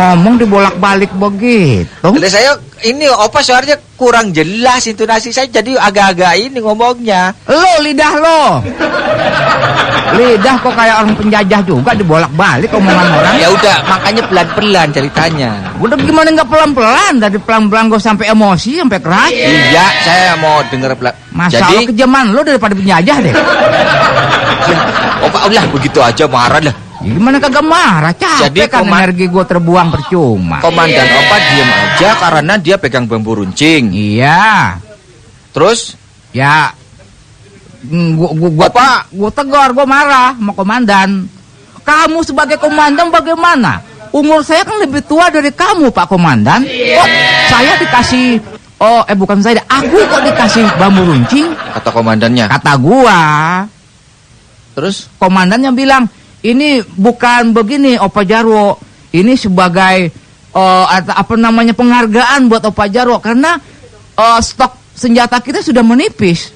ngomong dibolak-balik begitu. Jadi saya ini Opa suaranya kurang jelas intonasi saya jadi agak-agak ini ngomongnya. Lo lidah lo. Lidah kok kayak orang penjajah juga dibolak-balik omongan orang. Ya udah, makanya pelan-pelan ceritanya. Udah gimana nggak pelan-pelan? Dari pelan-pelan gue sampai emosi, sampai keras. Iya, saya mau denger pelan. Masalah jadi kejaman lo daripada penjajah deh. Opa ulah begitu aja marah lah. Gimana kagak marah? Capek Jadi kan energi gue terbuang percuma. Komandan Opa diem aja karena dia pegang bambu runcing. Iya. Terus? Ya, gue tegur, gue marah sama komandan. Kamu sebagai komandan bagaimana? Umur saya kan lebih tua dari kamu, Pak Komandan. Kok saya dikasih, bukan saya, aku kok dikasih bambu runcing? Kata komandannya. Kata gua. Terus? Komandannya bilang, ini bukan begini, Opa Jarwo. Ini sebagai penghargaan buat Opa Jarwo karena stok senjata kita sudah menipis.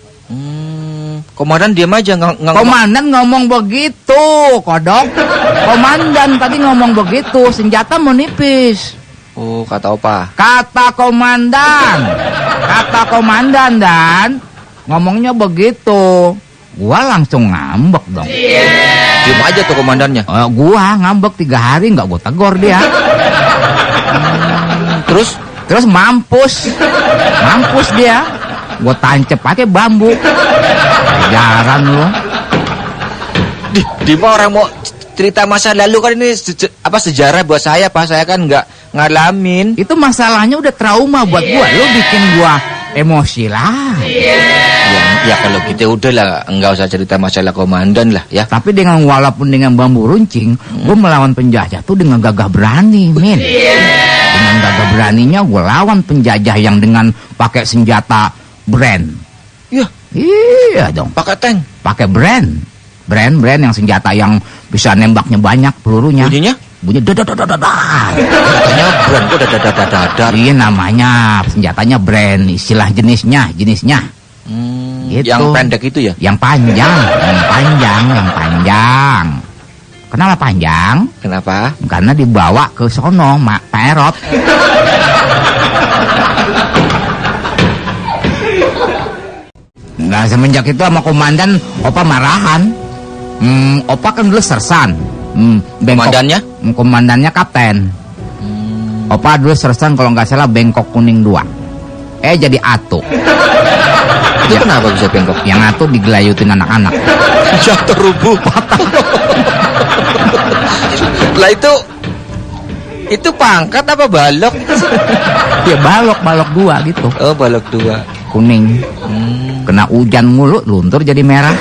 Komandan diam aja Komandan ngomong begitu, kodok. Komandan tadi ngomong begitu, senjata menipis. Oh, kata Opa. Kata komandan dan ngomongnya begitu. Gua langsung ngambek dong. Diam aja tuh komandannya. Gua ngambek 3 hari nggak gua tegur dia. Terus mampus dia. Gua tancep pakai bambu. Ajaran lu. Di orang mau cerita masa lalu kan ini sejarah buat saya, Pak. Saya kan nggak ngalamin. Itu masalahnya udah trauma buat gua. Lu bikin gua emosi lah. Ya kalau gitu udahlah, enggak usah cerita masalah komandan lah ya. Tapi walaupun dengan bambu runcing, gue melawan penjajah tuh dengan gagah berani, Min. Dengan gagah beraninya gue lawan penjajah yang dengan pakai senjata brand. Iya dong. Pakai tank. Pakai brand yang senjata yang bisa nembaknya banyak pelurunya. Bunyi dadadadadadar. Katanya brand kok dadadadadar. Iya namanya senjatanya brand, istilah jenisnya. Gitu. Yang pendek itu ya? Yang panjang. Kenapa panjang? Kenapa? Karena dibawa ke sono, Pak Erot. Nah, semenjak itu sama komandan, Opa marahan. Opa kan dulu sersan. Komandannya? Komandannya kapten. Opa dulu sersan kalau nggak salah Bengkok Kuning 2. Jadi atu. Itu kenapa bisa bengkok? Yang atu digelayutin anak-anak. Jatuh rubuh. Patah. Lah itu pangkat apa balok? Ya balok 2 gitu. Oh, balok 2. Kuning. Kena hujan mulu, luntur jadi merah.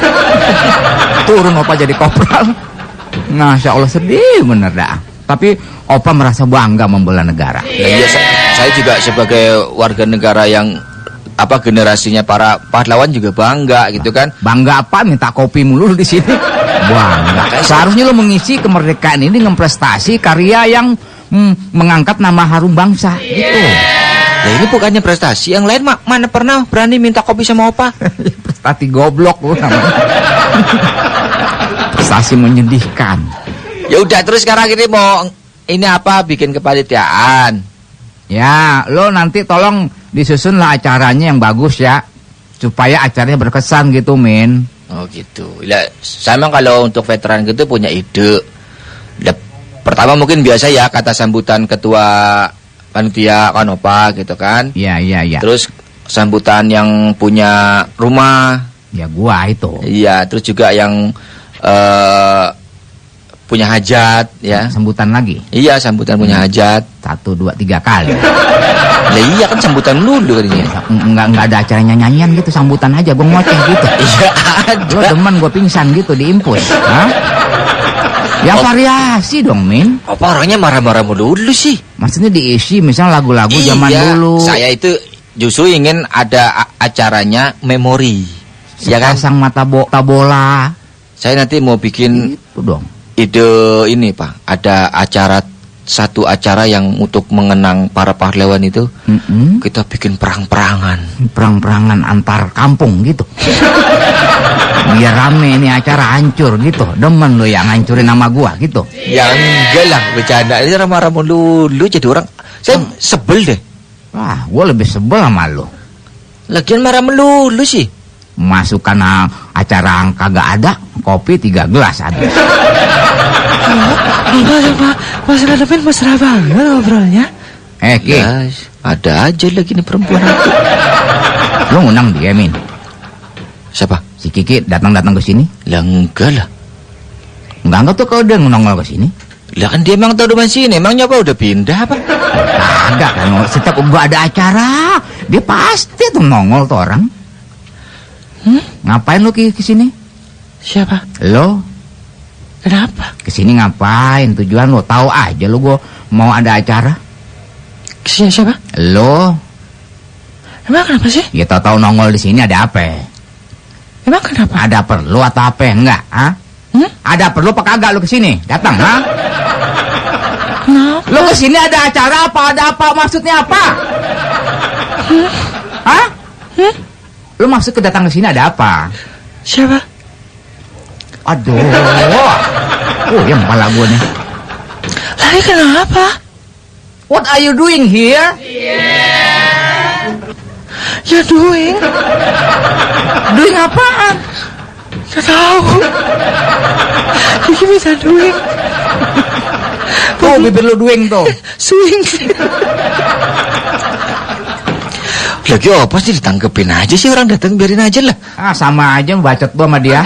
Turun Opa jadi kopral. Masya Allah sedih bener dah. Tapi Opa merasa bangga membela negara. Iya, saya juga sebagai warga negara yang generasinya para pahlawan juga bangga gitu kan. Bangga apa? Minta kopi mulu di sini. Bangga. Seharusnya lo mengisi kemerdekaan ini dengan prestasi karya yang mengangkat nama harum bangsa gitu. Nah, ini bukannya prestasi. Yang lain mana pernah berani minta kopi sama Opa? Prestasi goblok lo namanya. Prestasi menyedihkan. Ya udah, terus sekarang ini mau bikin kepanitiaan. Ya, lo nanti tolong disusun lah acaranya yang bagus ya, supaya acaranya berkesan gitu, Min. Oh gitu. Ya, saya memang kalau untuk veteran gitu punya ide. Pertama mungkin biasa ya kata sambutan ketua panitia kan Opa gitu kan. Iya. Terus sambutan yang punya rumah. Ya gua itu. Iya, terus juga yang punya hajat ya. Sambutan lagi. Iya, sambutan punya hajat. 1, 2, 3 kali. Lah iya kan sambutan dulu tadinya. Enggak ada acara nyanyian gitu, sambutan aja gua ngoceh gitu. Iya ada. Lo demen gua pingsan gitu di impus. Hah? Ya variasi dong, Min. Apa orangnya marah-marah dulu sih? Maksudnya diisi misalnya lagu-lagu zaman dulu. Saya itu justru ingin ada acaranya memori. Ya kan? Pasang mata bola. Saya nanti mau bikin itu dong. Ide ini, Pak. Ada satu acara yang untuk mengenang para pahlawan itu. Kita bikin perang-perangan antar kampung gitu. Biar rame nih acara hancur gitu. Demen lu yang hancurin nama gua gitu. Ya enggak lah, bercanda aja marah mulu jadi orang. Saya sebel deh. Wah, gua lebih sebel sama lu. Lagian marah melulu sih. Masukkan acara yang kagak ada, kopi 3 gelas habis. Mas Radepin mesra banget ngobrolnya. Ki, Ya, ada aja lagi nih perempuan itu. lu ngundang dia, Min? Siapa? Si Kiki datang ke sini? Lah enggak lah. Enggak tuh kalau dia nongol ke sini. Lah kan dia emang tahu di sini. Emangnya apa udah pindah apa? Kagak kan, setiap gua ada acara, dia pasti tuh nongol tuh orang. Ngapain lu ke sini? Siapa? Lo Kenapa? kesini ngapain? Tujuan lo tahu aja lo gua mau ada acara. Kesini siapa? Lo Emang kenapa sih? ya tahu nongol di sini ada apa? Emang kenapa? Ada perlu atau apa? Enggak, ah? Ada perlu apa kagak lo kesini? Datang, ha? Kenapa? Lo kesini ada acara apa? Ada apa? Maksudnya apa? Hah? Lo maksud kedatang kesini ada apa? Siapa? Aduh. Oh, yang kepala gue nih. Lagi kenapa? What are you doing here? Ya doing. Doing apaan? Gak tahu. Kiki bisa doing. Tuh, bibir lu doing tuh. Swing. Lagi apa sih ditangkepin aja sih orang datang biarin aja lah. Ah, sama aja bacot gua sama dia.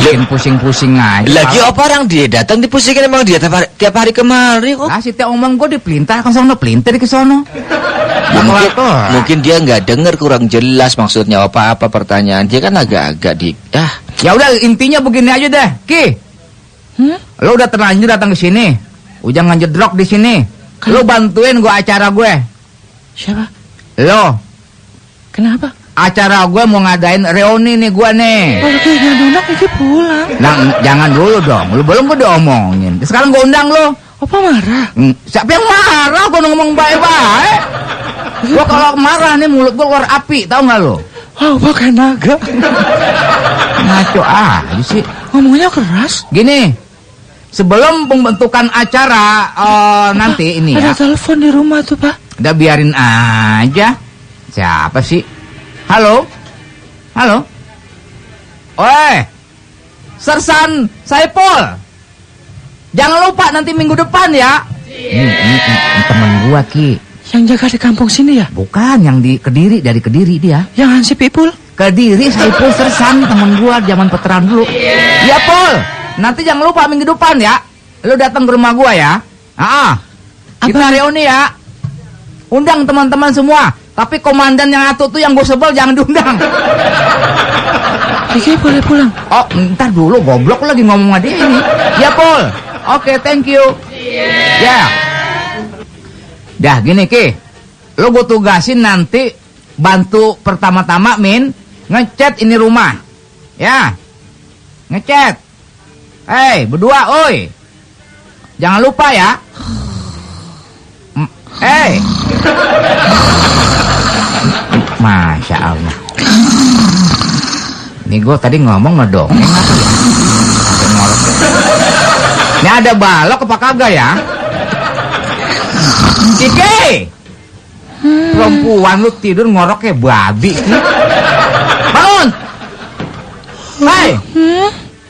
Bikin pusing-pusing aja. Lagi apa orang dia datang dipusingin emang dia tiap hari kemari kok. Ah, si Teh omong gua dipelintar ke sono, pelintir ke sono. Ya, mungkin dia nggak dengar kurang jelas maksudnya apa-apa pertanyaan dia kan agak-agak di Ya udah intinya begini aja deh, Ki. Lo udah terlanjur datang ke sini. Jangan jedrok di sini. Lo bantuin gua acara gue. Siapa? Lo Kenapa? acara gue mau ngadain reuni nih gua nih. Kalau Kiki nggak Kiki pulang. Nah, jangan dulu dong. Lu belum gua diomongin. Sekarang gua undang lo. Apa marah? Siapa yang marah? Gua ngomong baik-baik. Gua kalau marah nih mulut gua keluar api, tahu nggak lo? Oh, pakai naga. Ngaco aja sih. Ngomongnya keras. Gini, sebelum pembentukan acara nanti ini ya. Ada telepon di rumah tuh, Pak. Udah biarin aja. Siapa sih? Halo? Halo? Oi, Sersan Saipul. Jangan lupa nanti minggu depan ya. Ini temen gua, Ki. Yang jaga di kampung sini ya? Bukan, yang di Kediri, dari Kediri dia. Yang Hansip Ipul? Kediri, Saipul Sersan, temen gua zaman veteran dulu. Iya, Pul. Nanti jangan lupa minggu depan ya. Lu datang ke rumah gua ya. Kita reuni ya. Undang teman-teman semua. Tapi komandan yang atuh tuh yang gue sebel jangan diundang. Kiki boleh pulang? Oh, ntar dulu goblok lagi ngomong sama dia ini. Ya, Pul. Oke, thank you. Ya. Dah gini, Ki. Lo gue tugasin nanti bantu pertama-tama, Min, ngecat ini rumah. Ya. Ngecat. Hei, berdua, oi. Jangan lupa ya. Hei. Masya Allah. Ini gue tadi ngomong ngedongeng apa ya? Sampai ngorok. Ini ada balok apa kagak ya? Kiki! Perempuan lu tidur ngorok kayak babi. Bangun! Hai!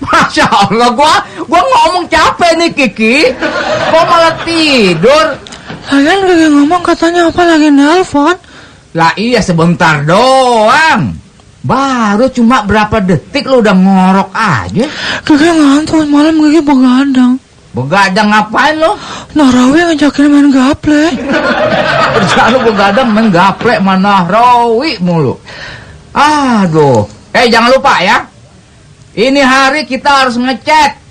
Masya Allah, gua ngomong capek nih, Kiki. Kok malah tidur? Lagian Kiki ngomong katanya apa lagi nelpon? Lah iya sebentar doang. Baru cuma berapa detik lu udah ngorok aja. Kiki ngantuk malam Kiki begadang. Begadang ngapain lo? Narawi ngajakin main gaple. Kerjaan lu begadang main gaplek mana rawi mulu. Aduh. Jangan lupa ya. Ini hari kita harus ngecat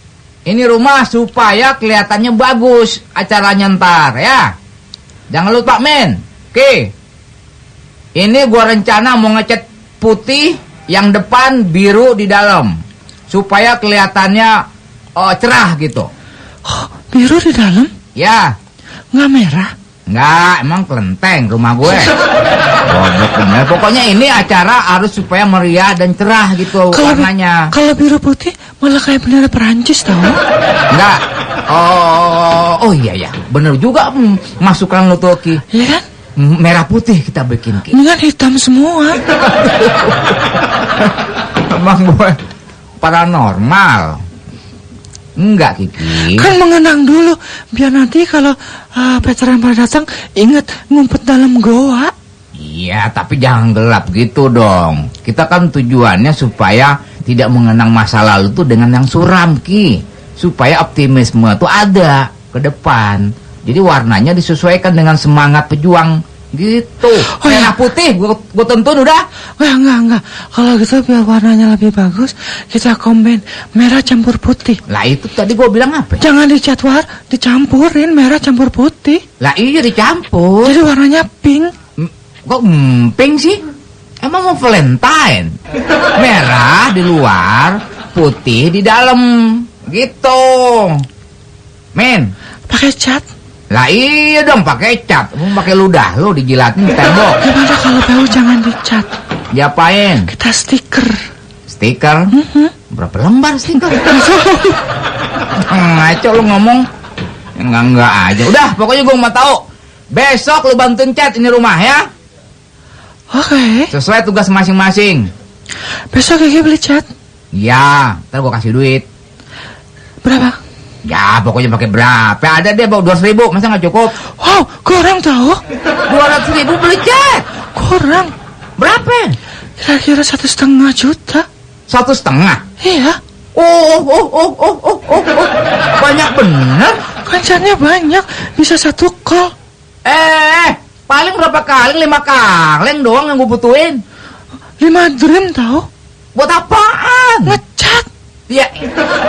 ini rumah supaya kelihatannya bagus acaranya ntar ya. Jangan lupa, men. Oke. Ini gua rencana mau ngecat putih, yang depan biru di dalam, supaya kelihatannya cerah gitu. Oh, biru di dalam? Ya. Nggak merah? Nggak, emang kelenteng rumah gue. bener. Pokoknya ini acara harus supaya meriah dan cerah gitu warnanya. Kalau biru putih malah kayak bendera Perancis tahu. Enggak. Oh iya. Bener juga masukan lo tuh, Ki. Iya kan? Merah putih kita bikin, Ki. Ini kan hitam semua. Emang gue paranormal. Enggak, Kiki. Kan mengenang dulu biar nanti kalau veteran pada datang ingat ngumpet dalam goa. Iya, tapi jangan gelap gitu dong. Kita kan tujuannya supaya tidak mengenang masa lalu tuh dengan yang suram, Ki. Supaya optimisme tuh ada ke depan. Jadi warnanya disesuaikan dengan semangat pejuang gitu. Oh, merah ya. putih gue tentuin udah. Enggak. Kalau gitu biar warnanya lebih bagus, kita combine merah campur putih. Lah itu tadi gue bilang apa? Jangan dicat dicampurin merah campur putih. Lah iya dicampur. Jadi warnanya pink. Kok pink sih? Emang mau Valentine? Merah di luar, putih di dalam. Gitu. Men. Pakai cat. Lah iya dong pakai cat. Mau pakai ludah lu dijilatin di tembok. Gimana kalau bau jangan dicat? Diapain? Kita stiker. Stiker? Berapa lembar stiker? Ngaco lu ngomong. Enggak aja. Udah, pokoknya gue mau tahu. Besok lu bantuin cat ini rumah ya. Oke. Sesuai tugas masing-masing. Besok Kiki beli cat. Ya, ntar gue kasih duit. Berapa? Ya, pokoknya pakai berapa? Ada deh bawa 200.000, masa nggak cukup? Wow, kurang tahu. 200.000 beli cat. Kurang. Berapa? Kira-kira 1,5 juta. 1,5? Iya. Oh. Banyak bener. Kan catnya banyak, bisa 1 kol. Paling berapa kaleng? 5 kaleng doang yang gue butuhin. 5 dream tahu. Buat apaan? Ngecat. Ya,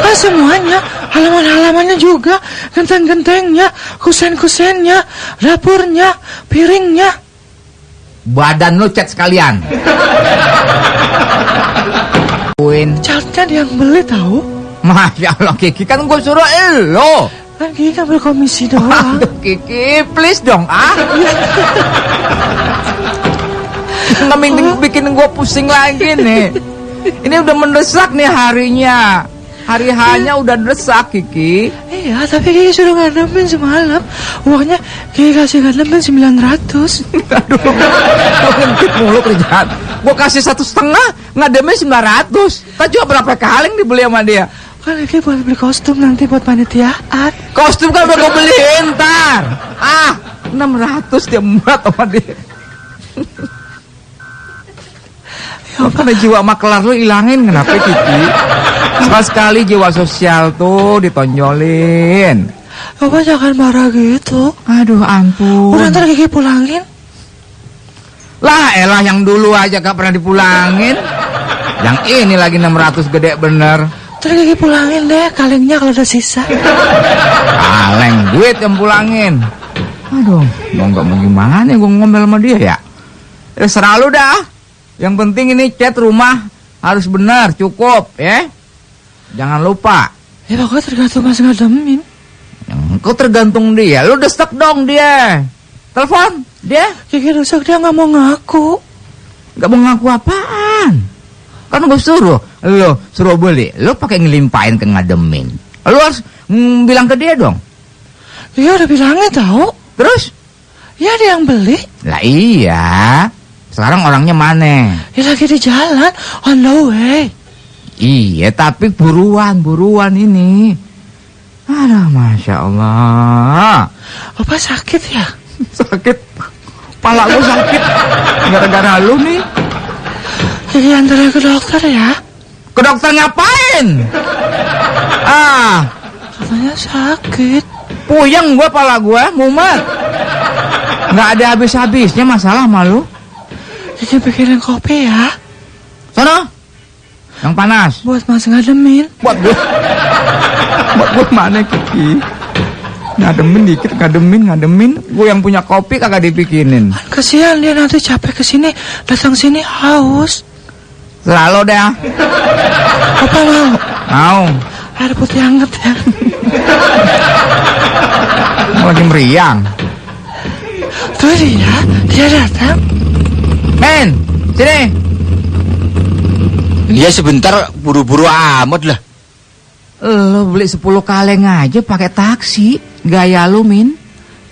Kan semuanya, halaman-halamannya juga, genteng-gentengnya, kusen-kusennya, dapurnya, piringnya. badan lu cat sekalian. Catnya dia yang beli tahu. Masya Allah, Kiki, kan gue suruh elo. Kan Kiki kan berkomisi doang. Aduh, Kiki, please dong, Nggak bikin gue pusing lagi nih. Ini udah mendesak nih harinya. Hari hanya udah desak, Kiki. Iya, tapi Kiki suruh ngademin semalam. Uangnya Kiki kasih ngademin 900. Aduh, ngintip mulu kerjaan. Gue kasih 1,5, ngademin 900. Kan juga berapa kaleng dibeli sama dia. Kan Kiki buat beli kostum nanti buat panitiaan. Kostum kan udah gue beliin, ntar. 600 dia buat sama dia. Ya, karena jiwa makelar lu ilangin, kenapa, Kiki? Sekali jiwa sosial tuh ditonjolin. Bapak jangan marah gitu. Aduh, ampun. Udah ntar Kiki pulangin. Lah, elah yang dulu aja gak pernah dipulangin. Yang ini lagi 600 gede bener. Ntar Kiki pulangin deh kalengnya kalau udah sisa. Kaleng duit yang pulangin. Aduh, mau gimana gue ngomel sama dia ya? Ya serah lu dah. Yang penting ini cat rumah harus benar, cukup ya. Jangan lupa. Ya pokoknya tergantung Mas ngademin. Kok tergantung dia? Lu destek dong dia. Telepon dia. Kiki rusak dia nggak mau ngaku. Nggak mau ngaku apaan? Kan gue suruh. Lu suruh beli. Lu pakai ngelimpahin ke ngademin. Lu harus bilang ke dia dong. Dia udah bilangnya tahu. Terus? Ya dia yang beli. Lah iya. Sekarang orangnya mana? Ya lagi di jalan, on the way. Iya, tapi buruan ini. Aduh, Masya Allah. Bapak sakit ya? Sakit. Pala gue sakit. Gara-gara lu nih. Jadi antar ke dokter ya? Ke dokter ngapain? Katanya sakit. Puyeng gue pala gue, mumet. Nggak ada habis-habisnya masalah malu. Kiki bikinin kopi ya. Sono. Yang panas. Buat Mas ngademin. Buat gue mana, Kiki? Ngademin dikit, ngademin. Gue yang punya kopi kagak dibikinin. Kan kasihan dia nanti capek kesini, datang sini haus. Selalu dah. Apa mau? Mau. Air putih hangat ya. Lagi meriang. Tuh dia datang. Men, sini. Dia sebentar buru-buru amat lah. Lo beli 10 kaleng aja pakai taksi. Gaya lu, Min.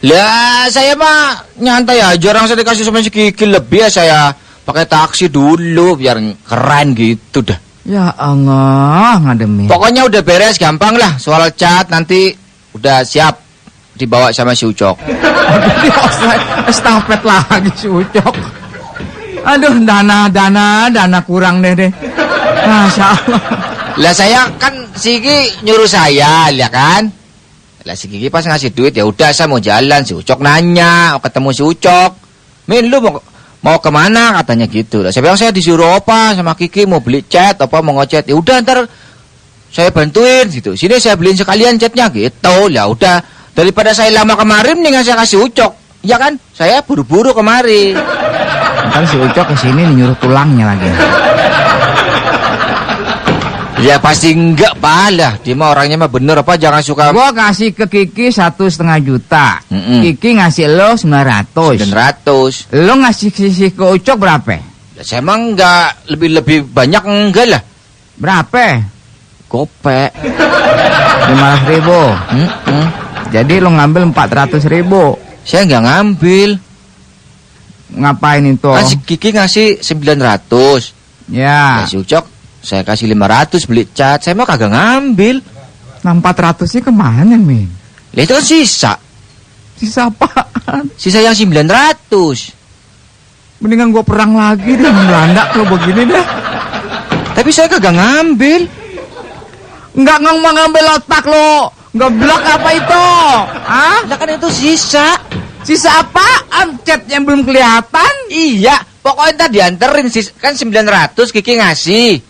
Lah, saya mah nyantai aja. Orang saya dikasih sama si Kiki lebih ya saya pakai taksi dulu biar keren gitu dah. Ya Allah, ngademin. Pokoknya udah beres, gampang lah. Soal cat nanti udah siap dibawa sama si Ucok. Estafet lagi si Ucok. Aduh, dana kurang deh. Masya Allah. Lah saya kan si Kiki nyuruh saya, ya kan? Lah si Kiki pas ngasih duit ya udah saya mau jalan. Si Ucok nanya, mau ketemu si Ucok. Min, lu mau kemana katanya gitu. Lah saya bilang saya disuruh apa sama Kiki mau beli cat apa mau ngechat. Ya udah ntar saya bantuin gitu. Sini saya beliin sekalian catnya gitu. Ya udah daripada saya lama kemarin nih saya kasih Ucok. Ya kan? Saya buru-buru kemari. Ntar si Ucok kesini nyuruh tulangnya lagi. Ya pasti enggak palah. Dia mah orangnya mah bener apa jangan suka. Gua kasih ke Kiki 1,5 juta. Kiki ngasih lo 900. 900. Lo ngasih ke Ucok berapa? Ya, saya mah enggak lebih banyak enggak lah. Berapa? Gopek. 500.000. Jadi lo ngambil 400.000. Saya enggak ngambil. Ngapain itu? Kan si Kiki ngasih 900. Ya. Nah, si Ucok saya kasih 500 beli cat. Saya mah kagak ngambil. Nah 400-nya kemana, Min? Lah itu kan sisa. Sisa apaan? Sisa yang 900. Mendingan gua perang lagi deh sama Belanda kalau begini deh. Tapi saya kagak ngambil. Nggak ngambil otak lo. Goblok apa itu? Hah? Lah kan itu sisa. Sisa apaan? Cat yang belum kelihatan? Iya, pokoknya tadi dianterin kan 900 Kiki ngasih.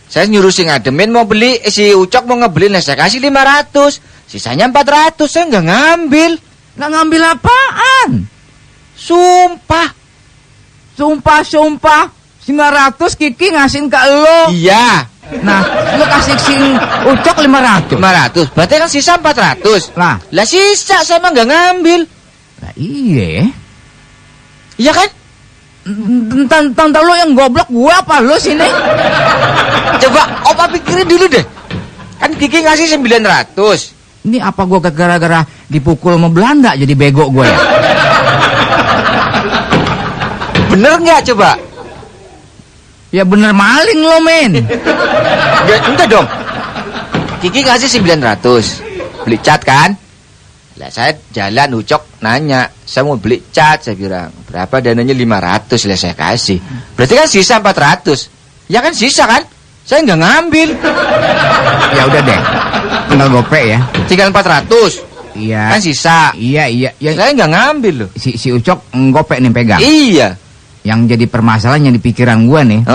Saya nyuruh si ngademin mau beli, si Ucok mau ngebeli, nah saya kasih 500. Sisanya 400, saya nggak ngambil. Nggak ngambil apaan? Sumpah. Sumpah. 900 Kiki ngasihin ke lo. Iya. Nah, lo kasih si Ucok 500. 500, berarti kan sisa 400. Lah Sisa saya mah nggak ngambil. Lah iya. Iya kan? Tante lo yang goblok gue apa lo sini? Coba Opa pikirin dulu deh. Kan Kiki ngasih 900. Ini apa gue gara-gara dipukul sama Belanda jadi bego gue ya? Bener nggak coba? Ya bener maling lo, men. Enggak dong. Kiki ngasih 900 beli cat kan? Lah saya jalan Ucok nanya, saya mau beli cat, saya bilang berapa dananya 500 lah saya kasih. Berarti kan sisa 400. Ya kan sisa kan? Saya nggak ngambil. Ya udah deh, tinggal gopek ya. Tinggal 400. Iya. Kan sisa. Iya. Ya, saya nggak ngambil loh. Si Ucok ngopek nih pegang. Iya. Yang jadi permasalahan yang di pikiran gua nih.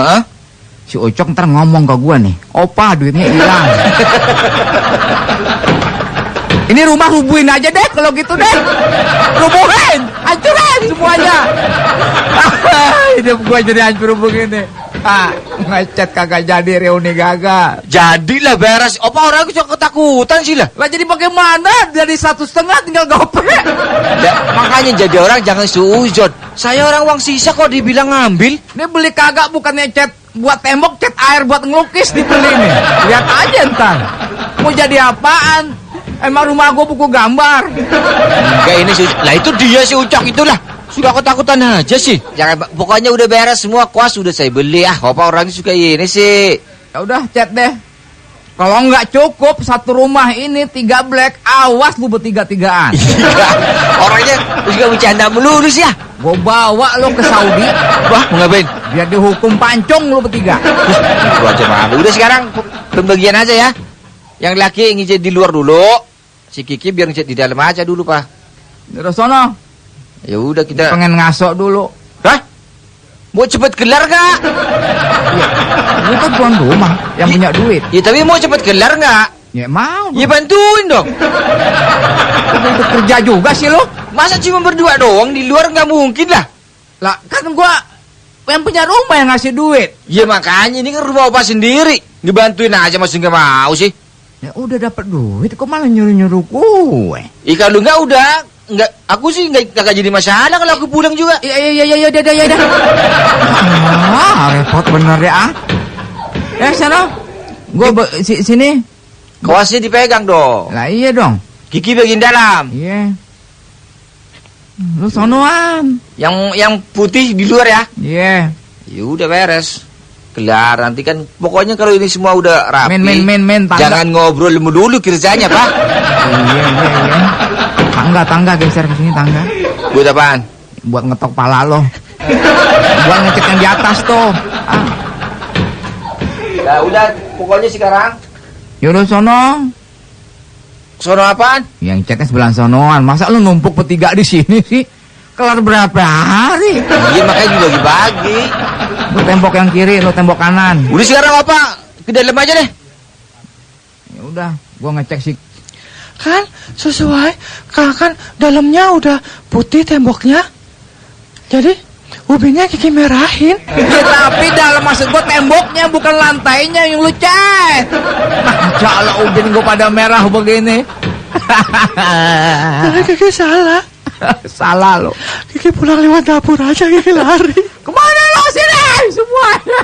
Si Ucok ntar ngomong ke gua nih, opa duitnya hilang. Ini rumah rubuhin aja deh kalau gitu deh. Rubuhin, hancurin semuanya. Hidup gua jadi hancur begini. Ngecat kagak jadi, reuni gagal. Jadilah beres. Opa orang itu ketakutan sih lah. Lah jadi bagaimana? Dari 1,5 tinggal gopek. Makanya jadi orang jangan suuzon. Saya orang uang sisa kok dibilang ngambil. Ini beli kagak bukannya cat buat tembok, cat air buat ngelukis dibeli nih. Lihat aja ntar. Mau jadi apaan? Emang rumah gua buku gambar. Enggak ini sih. Lah itu dia si Ucok itulah. Sudah ketakutan aja sih. Jangan, pokoknya udah beres semua, kuas sudah saya beli. Apa orangnya suka ini sih? Ya udah cat deh. Kalau nggak cukup satu rumah ini 3 black, awas lu bertiga-tigaan. Orangnya suka bercanda melulus ya. Gua bawa lo ke Saudi. Wah, mau ngapain? Biar dihukum pancung lu bertiga. Gua aja malu. Udah sekarang pembagian aja ya. Yang laki ngijit di luar dulu. Si Kiki biar ngijit di dalam aja dulu, Pak. Terus sono. Ya udah kita pengen ngasok dulu. Hah? Mau cepet gelar nggak? Iya. Lu kan tuan rumah yang punya duit. Ya tapi mau cepet gelar nggak? Ya mau. Ya bantuin dong. Itu kerja juga sih lo. Masa cuma berdua doang di luar nggak mungkin lah. Lah kan gua yang punya rumah yang ngasih duit. Ya makanya ini kan rumah Opa sendiri. Dibantuin aja masih nggak mau sih. Ya udah dapat duit kok malah nyuruh-nyuruh gue. Kalau nggak udah enggak, aku sih enggak jadi masalah kalau aku pulang juga. Iya, dah. Repot bener ya. Sana. Gua sini. Kawasnya dipegang dong. Lah iya dong. Kiki bagian dalam. Iya. Lu sonoan. Yang putih di luar ya. Iya. Ya udah beres. Kelar nanti kan pokoknya kalau ini semua udah rapi. Men, tangga. Jangan ngobrol dulu kerjanya, Pak. Iya. Tangga geser ke sini tangga. Buat apaan? Buat ngetok pala lo. Buat ngecek yang di atas tuh. Ya udah, pokoknya sekarang. Yaudah sono. Sono apaan? Yang ceknya sebelah sonoan. Masa lu numpuk bertiga di sini sih? Kelar berapa hari? Iya makanya dibagi-bagi. Lu tembok yang kiri, lu tembok kanan. Udah sekarang apa? Ke dalam aja deh. Ya udah, gua ngecek sih. Kan sesuai, kan dalamnya udah putih temboknya. Jadi ubinnya Kiki merahin. Ya tapi dalam maksud gua temboknya bukan lantainya yang lu cat. Masalah ubin gua pada merah begini. Tapi Kiki salah. Salah lo. Kiki pulang lewat dapur aja, Kiki lari. Kemana lo sini semuanya?